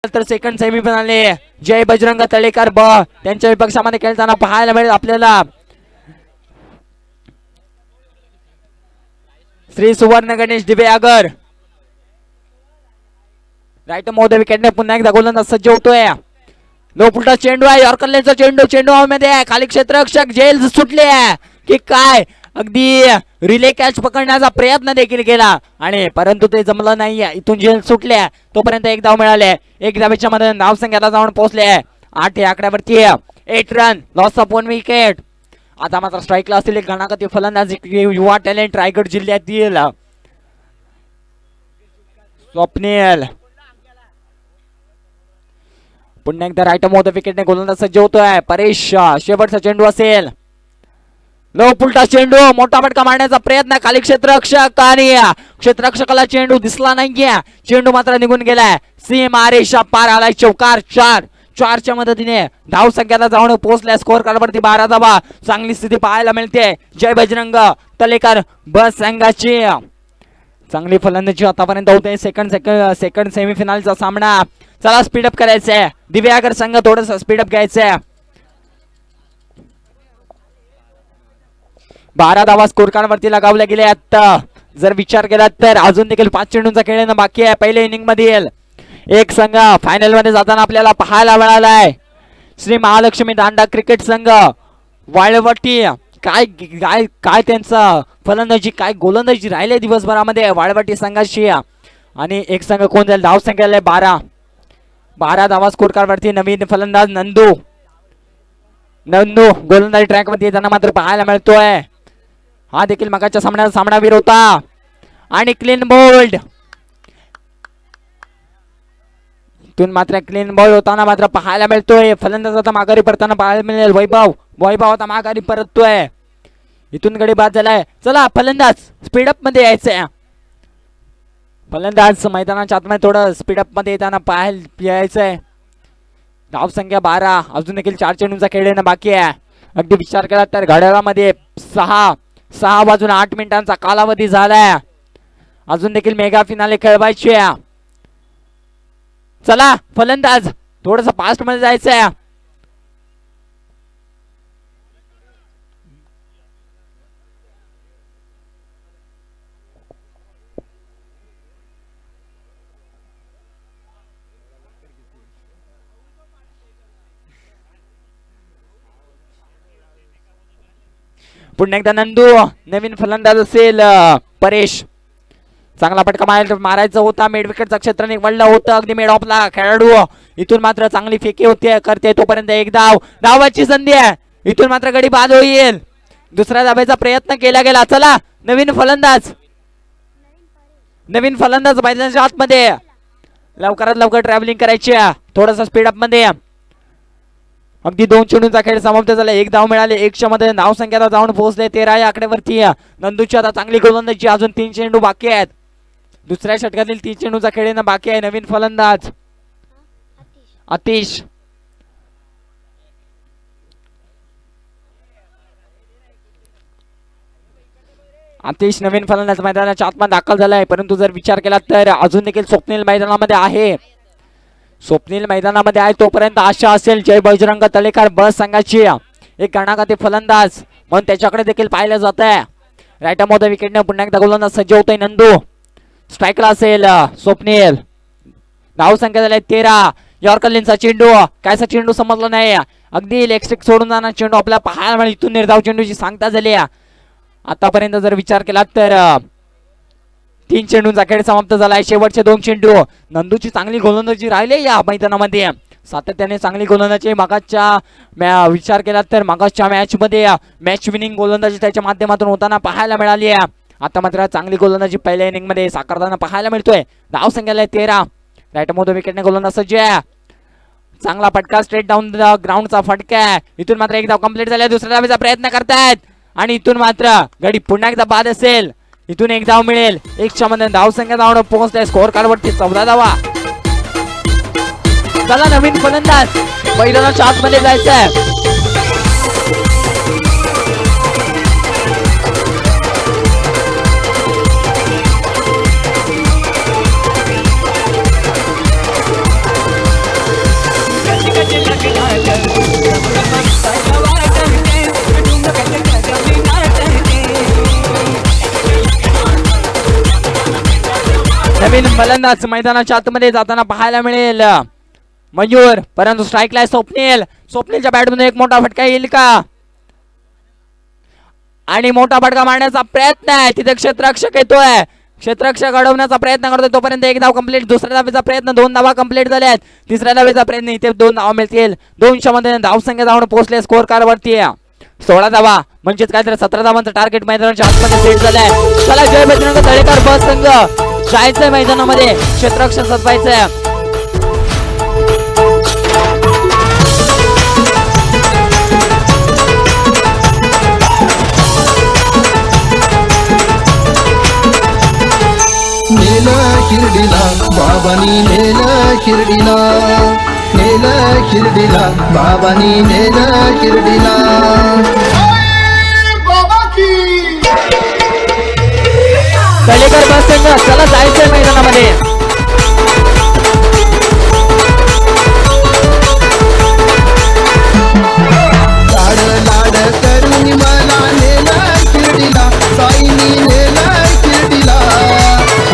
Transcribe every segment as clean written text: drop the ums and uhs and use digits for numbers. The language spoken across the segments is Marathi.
तर सेकंड सेमीफायनल जय बजरंग तळेकर ब त्यांच्या विपक्षामध्ये खेळताना पाहायला मिळेल आपल्याला श्री सुवर्ण गणेश दिव्यागर. राईट मोद विकेटने पुन्हा एकदा गोलंदाज सज्ज होतोय. लो पुलटा चेंडू आहे. यॉर्कर लेनचा चेंडू चेंडू मध्ये आहे. खाली क्षेत्ररक्षक जेल सुटले आहे की काय. अगदी रिले कॅच पकडण्याचा प्रयत्न देखील केला आणि परंतु ते जमलं नाहीये. इथून जेल सुटले तोपर्यंत एक धाव मिळाले. एक धावेच्या मध्ये धाव संख्याला जाऊन पोहोचले. 8 या आकड्यावरती 8 रन लॉस ऑफ 1 विकेट. आता मात्र स्ट्राईकला असतील एक गणागती फलंदाज युवा टॅलेंट रायगड जिल्ह्यातील स्वप्नील. पुन्हा एकदा राईट मोद विकेटने गोलंदाज सज्ज होतोय. परेश शेवटचा चेंडू असेल. लो पुलटा चेंडू मोठा फटका मारण्याचा प्रयत्न. खाली क्षेत्ररक्षक आणि क्षेत्ररक्षकाला चेंडू दिसला नाहीये. चेंडू मात्र निघून गेलाय. सीमा रेषा पार आलाय. चौकार 4 मदतीने धाव संख्याला जाऊन पोहोचल्या. स्कोर कार्डवरती 12 धावा. चांगली स्थिती पाहायला मिळते जय बजरंग तलेकर बस संघाची. चांगली फलंदाजी आतापर्यंत होते. सेकंड सेमीफायनलचा सामना. चला स्पीडअप करायचंय. दिव्यागर संघ थोडस स्पीडअप घ्यायचंय. 12 धावा स्कोर कार्ड वरती लगावल्या गेल्या. आता जर विचार केला तर अजून देखील 5 चेंडूंचा खेळणं बाकी आहे. पहिल्या इनिंग मधील एक संघ फायनल मध्ये जाताना आपल्याला पाहायला मिळालाय. श्री महालक्ष्मी दांडा क्रिकेट संघ वाळवटी. काय काय काय त्यांचा फलंदाजी काय गोलंदाजी राहिले दिवसभरामध्ये वाळवटी संघाशी. आणि एक संघ कोण जाईल. धाव संख्या 12 धावा स्कोर कार्ड वरती. नवीन फलंदाज नंदू गोलंदाजी ट्रॅक वरती येताना मात्र पाहायला मिळतोय. हा देखील मगाच्या सामनावीर होता आणि क्लीन बोल्ड. इथून मात्र क्लीन बॉल होताना मात्र पाहायला मिळतोय. फलंदाज आता माघारी परताना पाहायला मिळेल. वैभव आता माघारी परततोय. इथून गडी बाद झालाय. चला फलंदाज स्पीडअप मध्ये यायचंय. फलंदाज मैदानाच्या आतमध्ये थोडं स्पीडअप मध्ये येताना पाहायला यायचंय. धाव संख्या 12. अजून देखील 4 चेंडूंचा खेळ बाकी आहे. अगदी विचार केला तर घड्याळामध्ये 6 वाजून 8 मिनिटांचा कालावधी झालाय. अजून देखील मेगा फिनाले खेळवायची. चला फलंदाज थोडस फास्ट मध्ये जायचंय. पुन्हा एकदा नंदू. नवीन फलंदाज असेल परेश. चांगला फटका मारायचा होता. मिड विकेटचा क्षेत्र निवडलं होतं. अगदी मिड ऑफला खेळाडू. इथून मात्र चांगली फेकी होते करते तोपर्यंत एक धावाची संधी आहे. इथून मात्र गडी बाद होईल. दुसऱ्या धावेचा प्रयत्न केला गेला. चला नवीन फलंदाज मैदानाच्या आतमध्ये. लवकरात लवकर ट्रॅव्हलिंग करायची. थोडस स्पीडअप मध्ये. अगदी 2 चेंडूंचा खेळ समाप्त झाला. एक धाव मिळाले. 1 मध्ये धाव संख्याला जाऊन पोहोचले 13 या आकड्यावरती. नंदूची आता चांगली गोलंदाजी. अजून 3 चेंडू बाकी आहेत. दुसऱ्या षटकातील 3 चेंडूचा खेळ बाकी आहे. नवीन फलंदाज आतिश. नवीन फलंदाज मैदानाच्या आतमध्ये दाखल झालाय. परंतु जर विचार केला तर अजून देखील स्वप्नील मैदानामध्ये आहे. तोपर्यंत आशा असेल जय बजरंग तळेकर बस संघाची. एक गणागती फलंदाज म्हणून त्याच्याकडे देखील पाहिलं जात आहे. राईट मोद विकेटने पुन्हा एकदा गोलंदाज सज्ज होतोय. नंदू स्ट्राईकला असेल. स्वप्नील. धाव संख्या झाल्या 13. यॉर्कर लेनचा चेंडू. कायचा चेंडू समजला नाही. अगदी लेग स्टिक सोडून जाणार चेंडू आपल्याला पाहायला मिळेल. इथून निर्धाव चेंडूची सांगता झाली. आतापर्यंत जर विचार केला तर 3 चेंडूंचा खेळ समाप्त झालाय. शेवटचे 2 चेंडू. नंदूची चांगली गोलंदाजी राहिली या मैदानामध्ये. सातत्याने चांगली गोलंदाजी. मागाच्या विचार केला तर मागाच्या मॅच मध्ये मॅच विनिंग गोलंदाजी त्याच्या माध्यमातून होताना पाहायला मिळाली. आता मात्र चांगली गोलंदाजी पहिल्या इनिंग मध्ये साकारताना पाहायला मिळतोय. धाव संख्याला 13. राईट मोद विकेटने गोलंदाज सज्ज. चांगला फटका स्ट्रेट डाऊन ग्राउंडचा फटका. इथून मात्र एक धाव कंप्लीट झाल्या. दुसऱ्या धावेचा प्रयत्न करतायत आणि इथून मात्र गडी पुन्हा एकदा बाद असेल. इथून एक धाव मिळेल. 1 मध्ये धाव संख्या जाऊन पोहोचते. स्कोर कार्ड वरती 14 धावा. चला नवीन फलंदाज मैदानाच्या आतमध्ये जायचंय. नवीन फलंदाज मैदानाच्या आतमध्ये जाताना पाहायला मिळेल मयूर, परंतु स्ट्राईकला स्वप्नील. स्वप्नीलच्या बॅटमधून एक मोठा फटका येईल का आणि मोठा फटका मारण्याचा प्रयत्न आहे. तिथे क्षेत्ररक्षक येतोय, क्षेत्ररक्षक अडवण्याचा प्रयत्न करतोय. तोपर्यंत एक धाव कंप्लीट. दुसऱ्या धावेचा प्रयत्न, 2 धावा कंप्लीट झाल्यात. तिसऱ्या धावेचा प्रयत्न, इथे 2 धावा मिळतील. 200 मध्ये धावसंख्या जाऊन पोहोचले स्कोर कार्ड वरती. 16 धावा म्हणजेच काहीतरी 17 धावांचं टार्गेट मैदानाच्या आतमध्ये सेट झालंय. चला जय बजरंग तळेकर बस संघ जायचंय मैदानामध्ये, क्षेत्ररक्षक सजवायचंय. नेलं शिर्डीला बाबांनी, नेलं शिर्डीला, नेलं शिर्डीला बाबांनी, नेलं शिर्डीला. तळेकर बस संघ चला जायचंय मैदानामध्ये. लाड लाड करून मला नेलं शिर्डीला, साईनी नेलं शिर्डीला.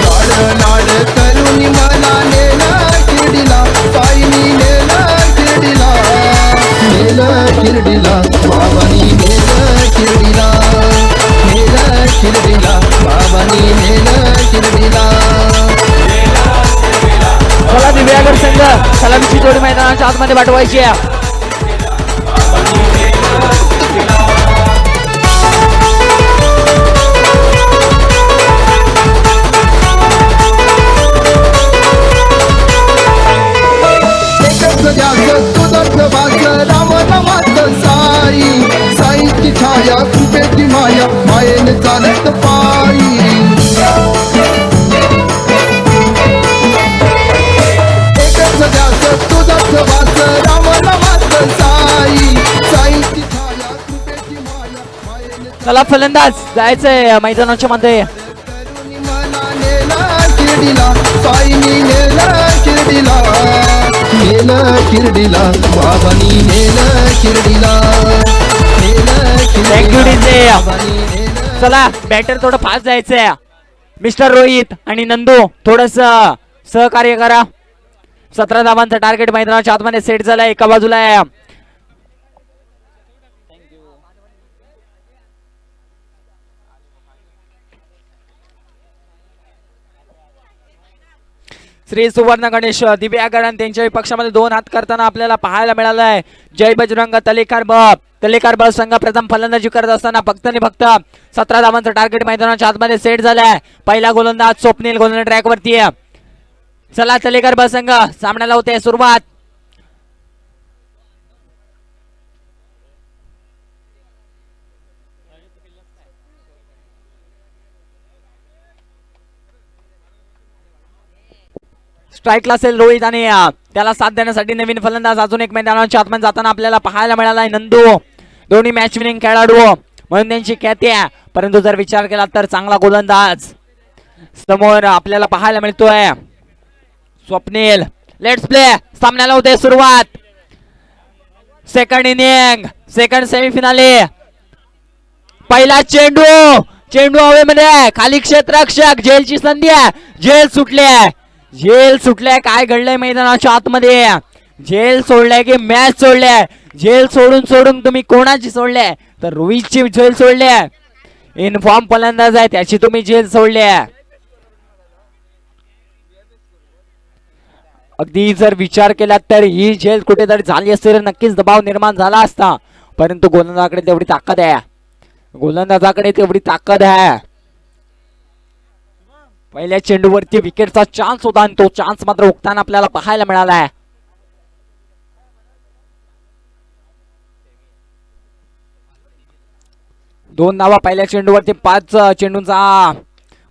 लाड लाड करून मला नेलं शिर्डीला, साईनी नेलं शिर्डीला. नेलं शिर्डीला बाबांनी, नेलं शिर्डीला, नेलं शिर्डीला बाबांनी, नेलं शिर्डीला. चला दिव्यागड संघ सलामीची जोडी मैदानाच्या आतमध्ये पाठवायची आहे. राम रामाचं साई, साईची छाया कृपेची माया, मायेने चालत पायी. एकच द्यास तुझंच वास, राम रामाचं साई, साईची छाया कृपेची माया, मायेने चला फलंदाज जायचंय मैदानाच्या मध्ये. करून मला नेला शिर्डीला, साईनी नेला शिर्डीला. नेलं शिर्डीला बाबांनी, नेलं शिर्डीला, नेलं Thank you, DJ. बाबांनी, नेलं. चला बॅटर थोडं फास्ट जायचंय. मिस्टर रोहित आणि नंदू थोडस सहकार्य करा. 17 धावांचं टार्गेट मैदानाच्या आतमध्ये सेट झालंय. एका बाजूला आहे श्री सुवर्ण गणेश दिव्यागड आणि त्यांच्याही पक्षामध्ये 2 हात करताना आपल्याला पाहायला मिळालंय. जय बजरंग तलेकार बस संघ प्रथम फलंदाजी करत असताना फक्त आणि फक्त 17 धावांचं टार्गेट मैदानाच्या आतमध्ये सेट झालंय. पहिला गोलंदाज स्वप्नील गोलंदाज ट्रॅक वरती आहे. चला तलेकर बस संघ सामन्याला होते सुरुवात. स्ट्राईकला असेल रोहित आणि त्याला साथ देण्यासाठी नवीन फलंदाज अजून एक मैदानाच्या आतमध्ये जाताना आपल्याला पाहायला मिळालाय नंदू. दोन्ही मॅच विनिंग खेळाडू म्हणून त्यांची ख्याती आहे. परंतु जर विचार केला तर चांगला गोलंदाज समोर आपल्याला पाहायला मिळतोय स्वप्नील. Let's play. सामन्याला होते सुरुवात. Second inning, second semi-finale. पहिला चेंडू हवेमध्ये, खाली क्षेत्ररक्षक. जेलची संधी आहे, जेल सुटले. काय घडलंय मैदानाच्या आतमध्ये? जेल सोडलाय की मॅच सोडलाय? जेल सोडून तुम्ही कोणाची सोडले? तर रोहितची जेल सोडली. इनफॉर्म फलंदाज आहे त्याची तुम्ही जेल सोडली. अगदी जर विचार केला तर ही जेल कुठेतरी झाली असती तर नक्कीच दबाव निर्माण झाला असता. परंतु गोलंदाजाकडे तेवढी ताकद आहे. पहिल्या चेंडूवरती विकेटचा चान्स होता आणि तो चान्स मात्र उगताना आपल्याला पाहायला मिळालाय. दोन धावा पहिल्या चेंडूवरती. 5 चेंडूंचा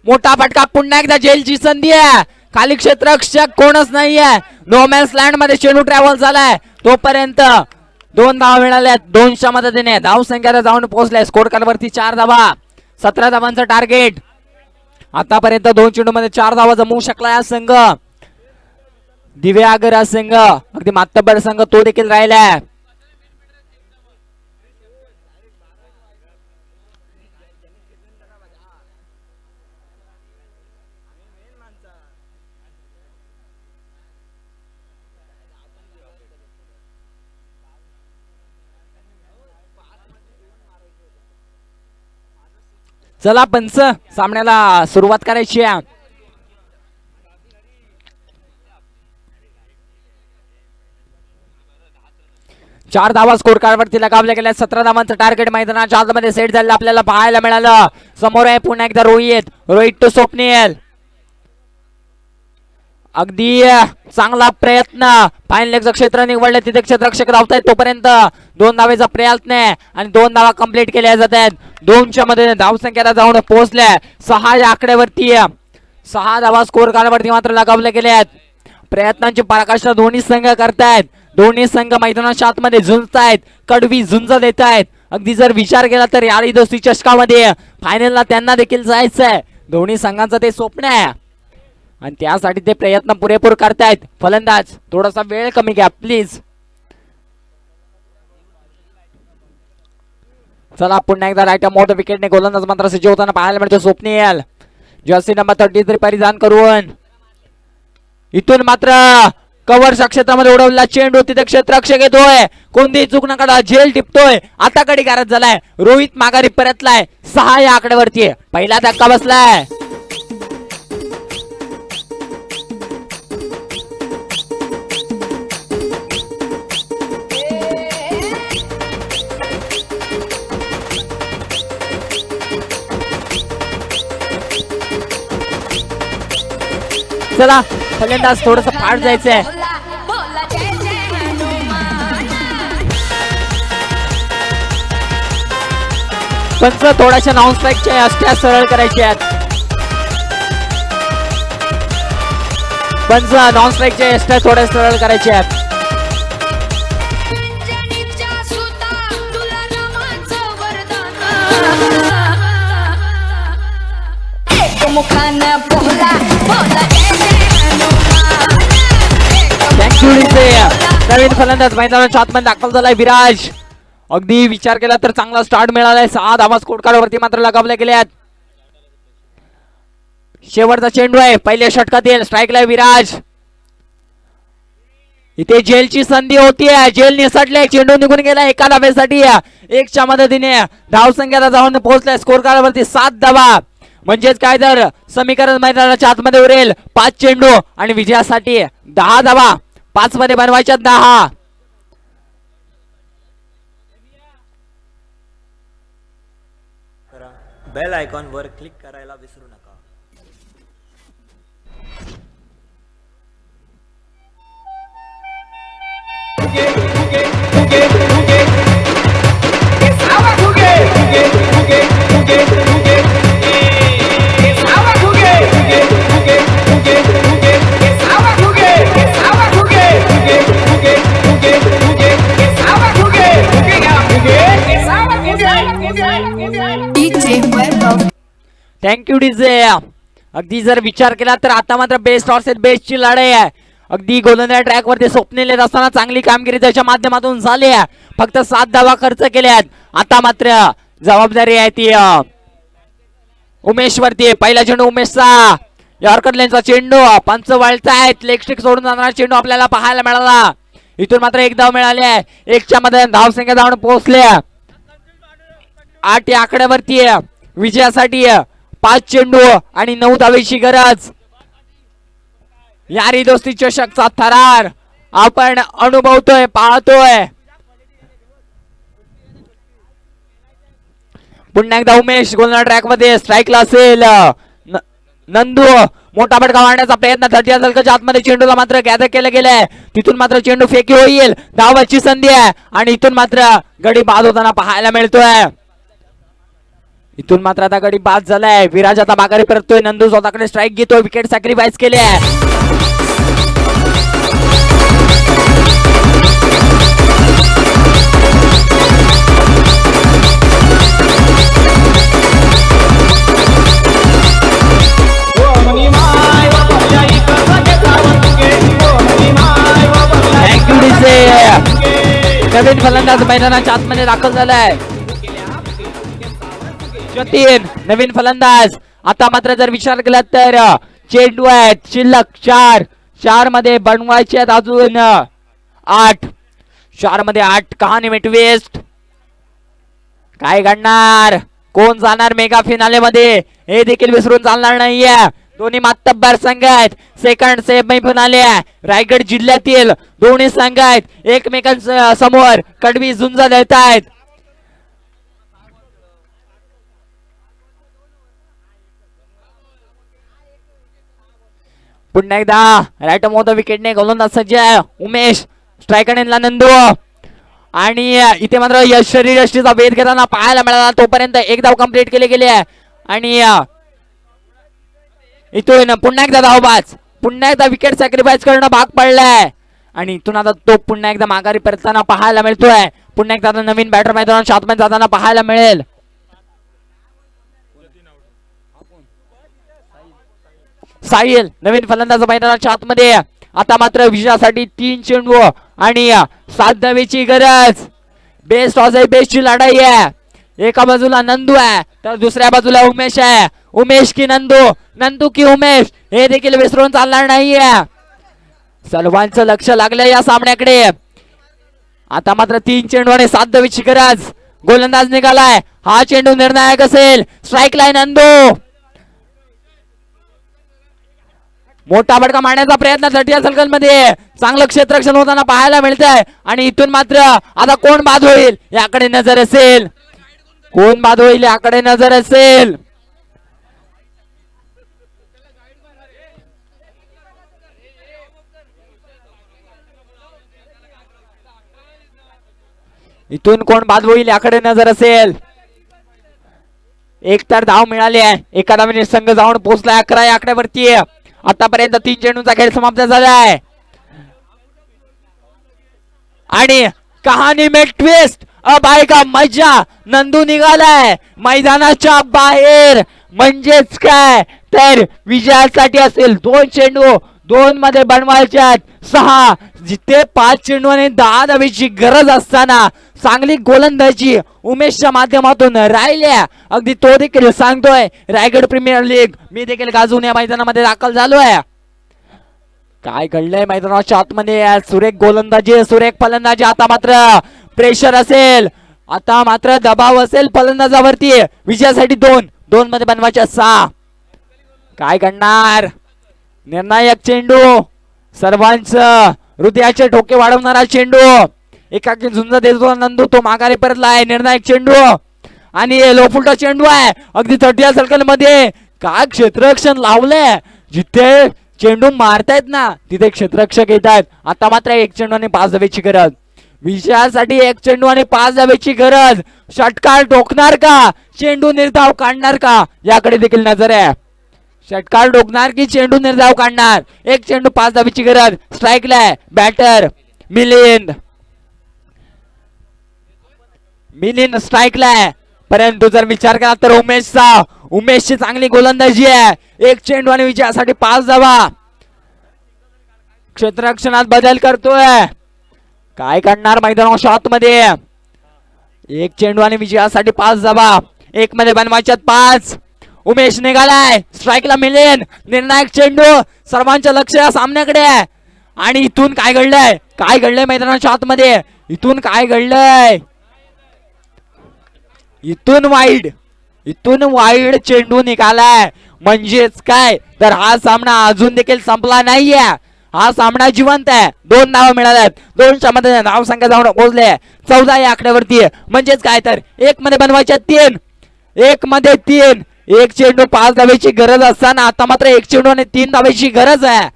मोठा फटका. पुन्हा एकदा जेलची संधी आहे. खाली क्षेत्ररक्षक कोणच नाहीये. नो मॅन्स लँड मध्ये चेंडू ट्रॅव्हल झालाय. तोपर्यंत 2 धावा मिळाल्या. 200 मदतीने धावसंख्या जाऊन पोहोचलाय. स्कोर कार्ड वरती 4 धावा. 17 धावांचं टार्गेट. आतापर्यंत 2 चेंडूमध्ये 4 धावा जमवू शकला हा संघ. दिव्यागर हा संघ, अगदी मातब्बर संघ तो देखील राहिलाय. चला पंच सामन्याला सुरुवात करायची आहे. चार धावा स्कोर कार्ड वरती लगावल्या गेल्या. 17 धावांचं टार्गेट मैदानाच्या आतमध्ये सेट झालेलं आपल्याला पाहायला मिळालं. समोर आहे पुन्हा एकदा रोहित टू स्वप्नील. अगदी चांगला प्रयत्न. फाईन लेगचं क्षेत्र निवडलं तिथे क्षेत्ररक्षक धावतायत तोपर्यंत 2 धावेचा प्रयत्न आहे आणि 2 धावा कंप्लीट केल्या जात आहेत. 2च्या मध्ये धावसंख्येला जाऊन पोहोचल्या 6 या आकड्यावरती. 6 धावा स्कोर कार्डवरती मात्र लगावल्या गेल्या आहेत. प्रयत्नांची पराकाष्ठा दोन्ही संघ करतायत. दोन्ही संघ मैदानाच्या आतमध्ये झुंजतायत. कडवी झुंज देत आहेत. अगदी जर विचार केला तर यारी दोस्ती चषकामध्ये फायनलला त्यांना देखील जायचंय. दोन्ही संघांचं ते स्वप्न आहे आणि त्यासाठी ते प्रयत्न पुरेपूर करतायत. फलंदाज थोडासा वेळ कमी घ्या प्लीज. चला पुन्हा एकदा राईट मोठ्या विकेटने गोलंदाज मात्र सज्ज होताना पाहायला मिळतो. स्वप्नील जर्सी नंबर 33 परिधान करून इथून मात्र कव्हरच्या क्षेत्रामध्ये उडवला चेंडू. तिथे क्षेत्ररक्षक येतोय. कोणतीही चूक न काढता झेल टिपतोय. आता गडीगारच झालाय. रोहित माघारी परतलाय. 6 या आकड्यावरती पहिला धक्का बसलाय. चला फलंदाज थोडस फाट जायचंय. पंच थोड्याशा नॉन स्ट्राईकच्या अष्ट्या सरळ करायच्या आहेत. पंच नॉन स्ट्राईकच्या अष्ट्या थोड्या सरळ करायच्या आहेत. नवीन फलंदाज मैदानाच्या आतमध्ये दाखल झालाय विराज. अगदी विचार केला तर चांगला स्टार्ट मिळालाय. 6 धावा स्कोर कार्डवरती मात्र लगावल्या गेल्यात. शेवटचा चेंडू आहे पहिल्या षटकातील. स्ट्राईकला विराज. इथे जेलची संधी होतीये. जेल निसटले. चेंडू निघून गेला एका धावेसाठी. 1च्या मदतीने धावसंख्येला जाऊन पोहोचलाय स्कोर कार्डवरती 7 धावा. म्हणजेच काय तर समीकरण मैदानाच्या आतमध्ये उरेल. 5 चेंडू आणि विजयासाठी 10 धावा. 5 मध्ये बनवायच्या 10. बेल आयकॉन वर क्लिक करायला विसरू नका. Thank you DJ. अगदी जर विचार केला तर आता मात्र बेस्ट वर्सेस बेस्टची लढाई आहे. अगदी गोलंदाज ट्रॅक वरती स्वप्नील येत असताना चांगली कामगिरी त्याच्या माध्यमातून झाली आहे. फक्त 7 धावा खर्च केल्यात. आता मात्र जबाबदारी आहे ती उमेश वरती. पहिला चेंडू उमेशचा. यॉर्कर लेनचा चेंडू. पंच वळतायत. लेग स्टिक सोडून जाणारा चेंडू आपल्याला पाहायला मिळाला. इथून मात्र 1 धाव मिळाली आहे. 1च्या मध्ये धावसंख्या धावून पोहोचल्या 8 या आकड्यावरती. विजयासाठी 5 चेंडू आणि 9 धावेची गरज. यारी दोस्ती चषकचा थरार आपण अनुभवतोय, पाहतोय. पुन्हा एकदा उमेश गोलंदाज ट्रॅक मध्ये स्ट्राईकला असेल. नंदू मोठा फटका मारण्याचा प्रयत्न. 30 झलकाच्या आतमध्ये चेंडूला मात्र गॅदर केलं गेलंय. तिथून मात्र चेंडू फेकी होईल. धावाची संधी आहे आणि इथून मात्र गडी बाद होताना पाहायला मिळतोय. इथून मात्र आता गडी बाद झालाय. विराज आता माघारी परततोय. नंदू स्वतःकडे स्ट्राईक घेतोय. विकेट सॅक्रिफाईस केली आहे. नवीन फलंदाज मैदानाच्या आतमध्ये दाखल झालाय. जतीन नवीन फलंदाज. आता मात्र जर विचार केला तर चेंडू आहेत शिल्लक 4 मध्ये बनवायचे आहेत अजून 8. 4 मध्ये 8. कहाणी में ट्विस्ट काय घडणार. कोण जाणार मेगा फिनाले मध्ये हे देखील विसरून चालणार नाहीये. दोन्ही मातब्बर संघ आहेत. सेकंड सेमी फिनाले रायगड जिल्ह्यातील दोन्ही संघ आहेत एकमेकांसमोर कडवी झुंज देत आहेत. पुन्हा एकदा राईट मोद विकेटने गोलंदाज सज्ज आहे उमेश. स्ट्रायकर नंदू आणि इथे मात्र यश शरीरयष्टीचा वेध घेताना पाहायला मिळाला. तोपर्यंत एक धाव कंप्लीट केली गेली आहे आणि इथून पुन्हा एकदा धावबाज पुन्हा एकदा विकेट सॅक्रिफाईस करणं भाग पडलंय आणि इथून आता तो पुन्हा एकदा माघारी परतताना पाहायला मिळतोय. पुन्हा एकदा नवीन बॅटर मैदानात शातमॅच जाताना पाहायला मिळेल. साहिल नवीन फलंदाज मैदानाच्या आतमध्ये. आता मात्र विजयासाठी 3 चेंडू आणि 7 धावेची गरज. बेस्ट ऑफ बेस्टची लढाई आहे. एका बाजूला नंदू आहे तर दुसऱ्या बाजूला उमेश आहे. उमेश की नंदू, नंदू की उमेश हे देखील विसरून चालणार नाहीये. सर्वांचं लक्ष लागलं या सामन्याकडे. आता मात्र 3 चेंडू आणि 7 धावेची गरज. गोलंदाज निघालाय. हा चेंडू निर्णायक असेल. Strike line Nandu. मोठा फटका मारण्याचा प्रयत्न तटीय सर्कल मध्ये चांगलं क्षेत्ररक्षण होताना पाहायला मिळतंय आणि इथून मात्र आता कोण बाद होईल याकडे नजर असेल. कोण बाद होईल याकडे नजर असेल. इथून कोण बाद होईल याकडे नजर असेल. एक तर धाव मिळाली आहे. एका धावेने संघ जाऊन पोहोचलाय 11 या आकड्यावरती. आतापर्यंत 3 चेंडूंचा खेळ समाप्त झालाय आणि कहाणी में ट्विस्ट. अब आएगा मजा. नंदू निघालाय मैदानाच्या बाहेर. म्हणजेच काय तर विजयासाठी असेल 2 चेंडू 2 मध्ये बनवायच्यात 6. जिथे 5 चेंडू आणि 10 धावेची गरज असताना चांगली गोलंदाजी उमेशच्या माध्यमातून राहिल्या. अगदी तो देखील सांगतोय रायगड प्रीमियर लीग मी देखील गाजून या मैदानामध्ये दाखल झालोय. काय घडलंय मैदानाच्या आतमध्ये. सुरेख गोलंदाजी सुरेख फलंदाजी. आता मात्र प्रेशर असेल. आता मात्र दबाव असेल फलंदाजावरती. विजयासाठी 2 मध्ये बनवायच्या 6. काय घडणार. निर्णायक चेंडू. सर्वांचं हृदयाचे ठोके वाढवणारा चेंडू. एकाकी झुंज देतो नंदू. तो माघारी परतलाय. निर्णायक चेंडू आणि लोफुलटा चेंडू आहे अगदी तटीय सर्कल मध्ये. काय क्षेत्ररक्षण लावलंय. जिथे चेंडू मारतायत ना तिथे क्षेत्ररक्षक येत आहेत. आता मात्र 1 चेंडू आणि 5 धावेची गरज. विजयासाठी 1 चेंडू आणि 5 धावेची गरज. षटकार ठोकणार का चेंडू निर्धाव काढणार का याकडे देखील नजर आहे. षटकार ठोकणार की चेंडू निर्धाव काढणार. 1 चेंडू 5 धावेची गरज. स्ट्राईकला आहे बॅटर मिलिंद. मिलिंद स्ट्राईकला आहे. परंतु जर विचार केला तर उमेशची चांगली गोलंदाजी आहे. 1 चेंडू आणि विजयासाठी 5 धावा. क्षेत्ररक्षणात बदल करतोय. काय करणार मैदानाच्या आतमध्ये. 1 चेंडू आणि विजयासाठी 5 धावा. 1 मध्ये बनवायच्यात 5. उमेश निघालाय. स्ट्राईकला मिलिंद. निर्णायक चेंडू. सर्वांचं लक्ष या सामन्याकडे आहे आणि इथून काय घडलंय. काय घडलंय मैदानाच्या आतमध्ये. इथून काय घडलंय. इथून वाईड चेंडू निघालाय. म्हणजेच काय तर हा सामना अजून देखील संपला नाहीये. हा सामना जिवंत आहे. 2 धावा मिळाल्यात. 2च्या मध्ये धाव संख्या जाऊन पोहोचले 14 या आकड्यावरती. म्हणजेच काय तर 1 मध्ये बनवायच्या 3. 1 मध्ये 3. 1 चेंडू 5 धावेची गरज असताना आता मात्र 1 चेंडू आणि 3 धावेची गरज आहे.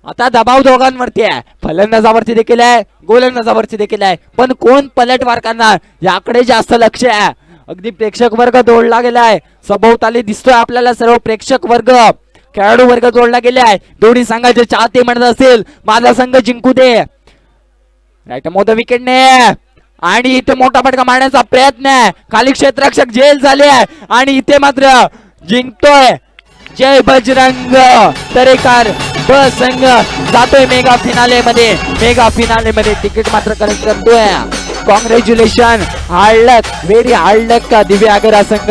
आता दबाव दोघांवरती आहे. फलंदाजावरती देखील आहे गोलंदाजावरती देखील आहे. पण कोण पलटवार करणार याकडे जास्त लक्ष आहे. अगदी प्रेक्षक वर्ग जोडला गेलाय. सभोवताली दिसतोय आपल्याला सर्व प्रेक्षक वर्ग खेळाडू वर्ग जोडला गेले आहे. दोन्ही संघाचे चाहते म्हणत असेल माझा संघ जिंकू दे. राईट मोद विकेटने आणि इथे मोठा फटका मारण्याचा प्रयत्न आहे. खाली क्षेत्ररक्षक जेल झाले आहे आणि इथे मात्र जिंकतोय जय बजरंग तरेकार. ब संघ जातोय मेगा फिनाले मध्ये. तिकीट मात्र कलेक्ट करतोय. कॉंग्रॅच्युलेशन. हार्ड लक व्हेरी हार्ड लक का दिव्या आगरा संघ.